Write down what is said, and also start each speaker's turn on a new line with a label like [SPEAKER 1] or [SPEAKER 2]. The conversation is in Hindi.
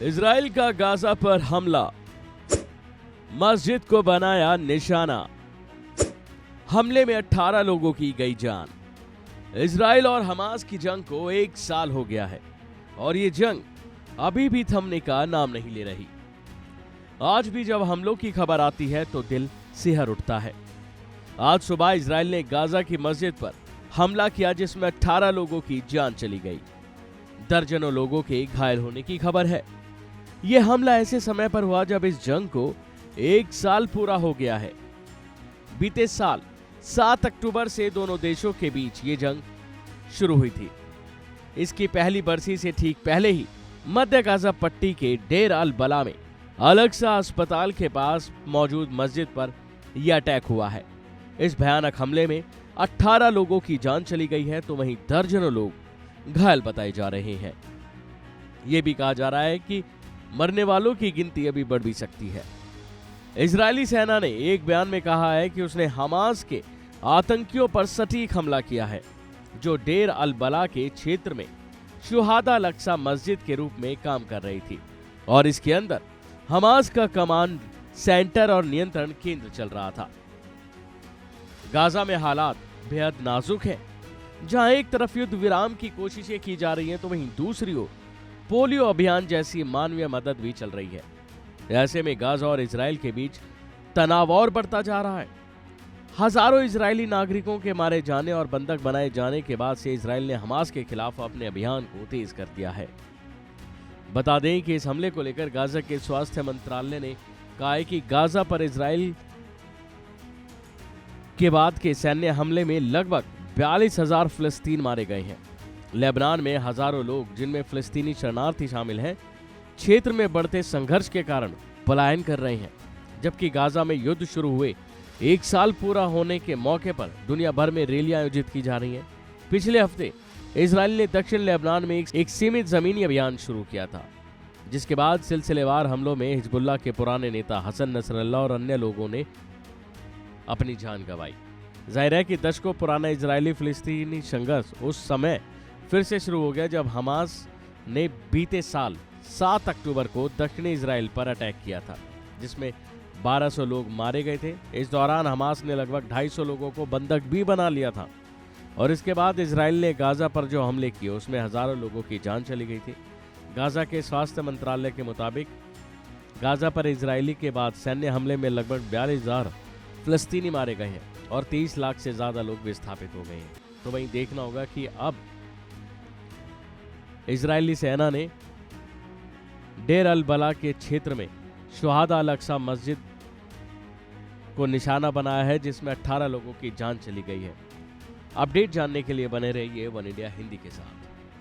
[SPEAKER 1] इजराइल का गाजा पर हमला, मस्जिद को बनाया निशाना। हमले में 18 लोगों की गई जान। इजराइल और हमास की जंग को 1 साल हो गया है और ये जंग अभी भी थमने का नाम नहीं ले रही। आज भी जब हमलों की खबर आती है तो दिल सिहर उठता है। आज सुबह इजराइल ने गाजा की मस्जिद पर हमला किया जिसमें 18 लोगों की जान चली गई। दर्जनों लोगों के घायल होने की खबर है। यह हमला ऐसे समय पर हुआ जब इस जंग को 1 साल पूरा हो गया है। बीते साल 7 अक्टूबर से दोनों देशों के बीच ये जंग शुरू हुई थी। इसकी पहली बरसी से ठीक पहले ही मध्य गाजा पट्टी के डेर अल बला में अलक्सा अस्पताल के पास मौजूद मस्जिद पर यह अटैक हुआ है। इस भयानक हमले में 18 लोगों की जान चली गई है तो वहीं दर्जनों लोग घायल बताए जा रहे हैं। यह भी कहा जा रहा है कि मरने वालों की गिनती अभी बढ़ भी सकती है। इजरायली सेना ने एक बयान में कहा है कि उसने हमास के आतंकियों पर सटीक हमला किया है जो डेर अल बला के क्षेत्र में शुहादा अल-अक्सा मस्जिद के रूप में काम कर रही थी और इसके अंदर हमास का कमांड सेंटर और नियंत्रण केंद्र चल रहा था। गाजा में हालात बेहद नाजुक है। जहां एक तरफ युद्ध विराम की कोशिशें की जा रही हैं तो वहीं दूसरी ओर पोलियो अभियान जैसी मानवीय मदद भी चल रही है। ऐसे में गाजा और इजराइल के बीच तनाव और बढ़ता जा रहा है। हजारों इजरायली नागरिकों के मारे जाने और बंधक बनाए जाने के बाद से इजराइल ने हमास के खिलाफ अपने अभियान को तेज कर दिया है। बता दें कि इस हमले को लेकर गाजा के स्वास्थ्य मंत्रालय ने कहा है कि गाजा पर इजराइल के बाद के सैन्य हमले में लगभग 42,000 फिलिस्तीन मारे गए हैं। लेबनान में हजारों लोग जिनमें फिलिस्तीनी शरणार्थी शामिल हैं क्षेत्र में बढ़ते संघर्ष के कारण पलायन कर रहे हैं। जबकि गाजा में युद्ध शुरू हुए 1 साल पूरा होने के मौके पर दुनिया भर में रैलियां आयोजित की जा रही हैं। पिछले हफ्ते इजराइल ने दक्षिण लेबनान में एक सीमित जमीनी अभियान शुरू किया था जिसके बाद सिलसिलेवार हमलों में हिजबुल्लाह के पुराने नेता हसन नसरल्लाह और अन्य लोगों ने अपनी जान गंवाई। जाहिर है कि दशकों पुराना इजरायली फिलिस्तीनी संघर्ष उस समय फिर से शुरू हो गया जब हमास ने बीते साल 7 अक्टूबर को दक्षिणी इजराइल पर अटैक किया था जिसमें 1200 लोग मारे गए थे। इस दौरान हमास ने लगभग 250 लोगों को बंधक भी बना लिया था और इसके बाद इजराइल ने गाजा पर जो हमले किए उसमें हजारों लोगों की जान चली गई थी। गाजा के स्वास्थ्य मंत्रालय के मुताबिक गाजा पर इजरायली के बाद सैन्य हमले में लगभग 42,000 फिलिस्तीनी मारे गए हैं और 30 लाख से ज्यादा लोग विस्थापित हो गए हैं। तो वहीं देखना होगा कि अब इजरायली सेना ने डेर अल बला के क्षेत्र में शुहादा अल-अक्सा मस्जिद को निशाना बनाया है जिसमें 18 लोगों की जान चली गई है। अपडेट जानने के लिए बने रहिए वन इंडिया हिंदी के साथ।